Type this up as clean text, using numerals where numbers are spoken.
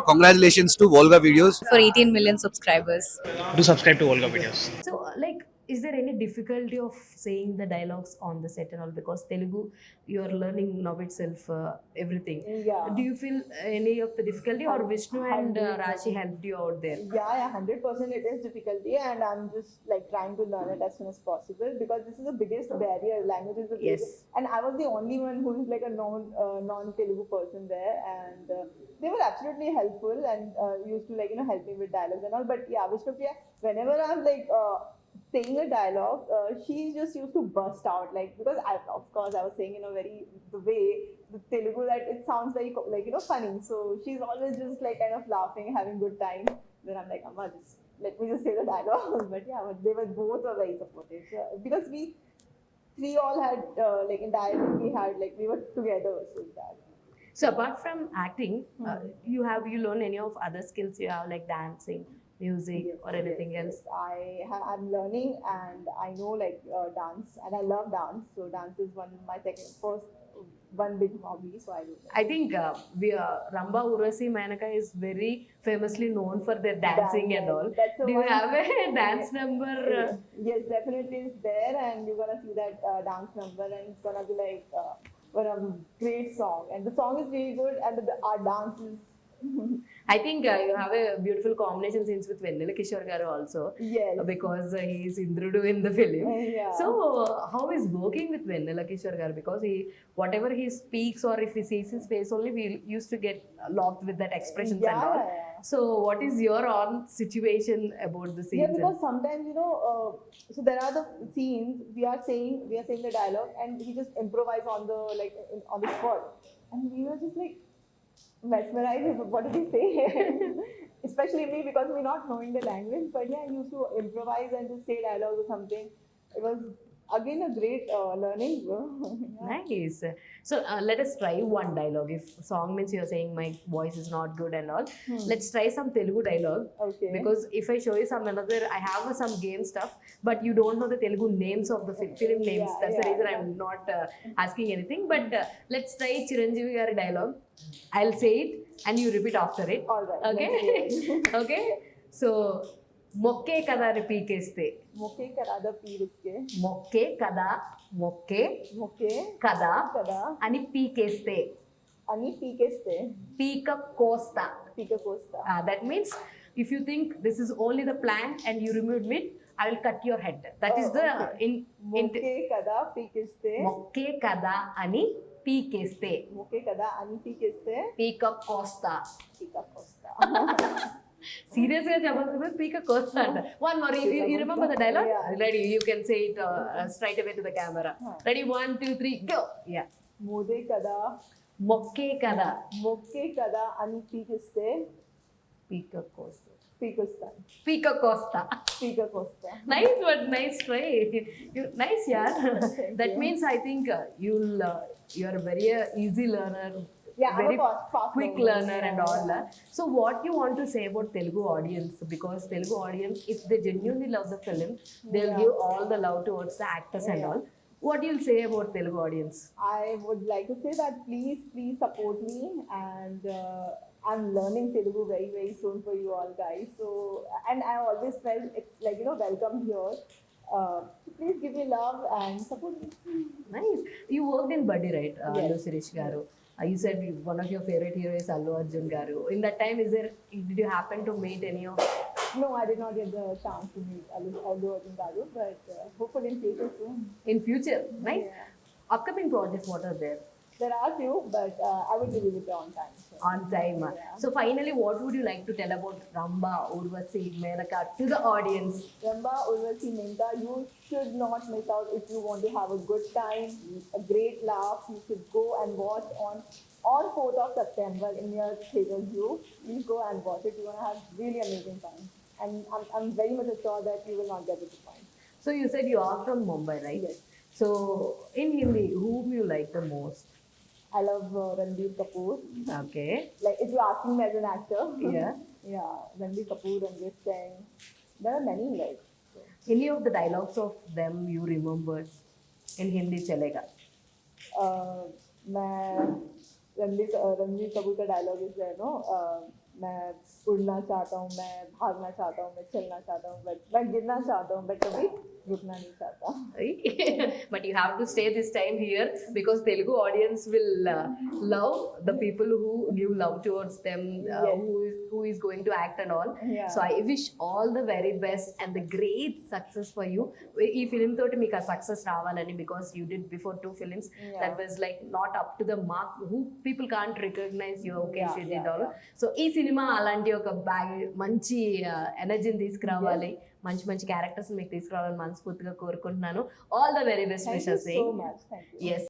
Congratulations to Volga Videos. For 18 million subscribers. Do subscribe to Volga videos. So, is there any difficulty of saying the dialogues on the set and all? Because Telugu, you are learning now itself everything. Yeah. Do you feel any of the difficulty, or Vishnu and Rashi helped you out there? Yeah, 100% it is difficulty, and I'm just like trying to learn it as soon as possible because this is the biggest barrier. Language is the biggest. Yes. And I was the only one who is like a non-Telugu person there, and they were absolutely helpful and used to help me with dialogues and all. But yeah, Vishnupriya, whenever I'm saying a dialogue, she just used to burst out because of course I was saying in a very the way the Telugu that it sounds very funny. So she's always just kind of laughing, having good time. Then I'm like, Amma, just let me just say the dialogue. But yeah, but they were both were very supportive. So, because we three all had in dialogue we had we were together. So that. So, apart from acting, you learn any of other skills you have, like dancing, music, or anything else? I'm learning, and I know dance, and I love dance. So dance is one big hobby. So I do that. I think Ramba Urvasi Menaka is very famously known for their dancing and all. Do you have a dance number? Yes, definitely it's there, and you're gonna see that dance number, and it's gonna be one of a great song. And the song is really good, and our dance is. I think you have a beautiful combination scenes with Vennela Kishore garu also. Yes. Because he is Indrudu in the film. Yeah. So how is working with Vennela Kishore garu? Because whatever he speaks or if he sees his face only, we used to get locked with that expressions and all. Yeah. So what is your own situation about the scenes? Yeah, because sometimes so there are the scenes we are saying the dialogue, and we just improvise on the on the spot, and we were just mesmerized with what did he say. Especially me, because we're not knowing the language. But yeah, I used to improvise and just say dialogue or something. It was again a great learning. Yeah. Nice. So let us try one dialogue. If song means you're saying my voice is not good and all, let's try some Telugu dialogue. Okay. Because if I show you I have some game stuff, but you don't know the Telugu names of the film names. That's the reason I'm not asking anything. But let's try Chiranjeevi Garu dialogue. I'll say it and you repeat after it. All right. Okay. Okay. So మొక్కే కదా అని పీకేస్తే మొక్కే కదా పీరిస్తే మొక్కే కదా మొక్కే మొక్కే కదా కదా అని పీకేస్తే అని పీకేస్తే పీక కోస్తా పీక కోస్తా. That means if you think this is only the plant and you remove it, I will cut your head. That is the మొక్కే కదా పీకేస్తే మొక్కే కదా అని పీకేస్తే మొక్కే కదా అని పీకేస్తే పీక కోస్తా. పీక కోస్తా. Serious గా చెప్పాల్సింది పీక కోస్తా అంట. One more. You remember the dialogue? Yeah. Ready? You can say it straight away to the camera. Ready? 1, 2, 3, go. Yeah. Modi కదా మొక్కే కదా మొక్కే కదా అని పీకేస్తే పీక కోస్తా. పీకొస్తా. పీక కోస్తా. పీక కోస్తా. Nice one, nice try. Nice, yeah. That means I think you're a very easy learner. Yeah, very I'm a fast quick learner and all. So what you want to say about Telugu audience? Because Telugu audience, if they genuinely love the film, they'll give all the love towards the actors and all. What do you say about Telugu audience? I would like to say that please support me, and I'm learning Telugu very, very soon for you all guys. So, and I always felt it's welcome here. Please give me love and support me. Nice. You worked in Buddy, right? Yes. Allu Sirish garu. You said one of your favorite heroes is Allu Arjun garu. In that time, did you happen to meet any of? No, I did not get the chance to meet Allu Arjun garu, but hopefully in future soon. In future, nice. Yeah. Upcoming projects, what are there? There are few, but I will release it on time. So. On time. Yeah. So finally, what would you like to tell about Ramba, Urvasi, Menaka to the audience? Ramba, Urvasi, Menka, you should not miss out if you want to have a good time, a great laugh. You should go and watch on 4th of September in your theatre view. Please go and watch it. You're going to have really amazing time. And I'm very much assured that you will not get disappointed. So you said you are from Mumbai, right? Yes. So in Hindi, whom you like the most? I love Ranbir Kapoor. Okay. If you're asking me as an actor. Yeah. Yeah, Ranbir Kapoor, Ranveer Singh. There are many So. Any of the dialogues of them you remembered in Hindi chalega? मैं रणबीर कपूर का dialogue is मैं उड़ना चाहता हूँ, मैं भागना चाहता हूँ, मैं चलना चाहता हूँ, बट मैं गिरना चाहता हूँ, बट कभी रुकना नहीं चाहता. But you have to stay this time here because Telugu audience will love the people who give love towards them, Yes. who is going to act and all. Yeah. So I wish all the very best and the great success for you. ఈ film తోటి మీకు ఆ success రావాలని, because you did before 2 films Yeah. that was like not up to the mark, who people can't recognize you. Okay, Yeah, she did yeah, all. yeah. So ఈ cinema అలాంటి ఒక మంచి ఎనర్జీని తీసుకురావాలి, మంచి మంచి క్యారెక్టర్స్ మీకు తీసుకురావాలని మనస్ఫూర్తిగా కోరుకుంటున్నాను. All the very best Thank you wishes. so much. Thank you. Yes.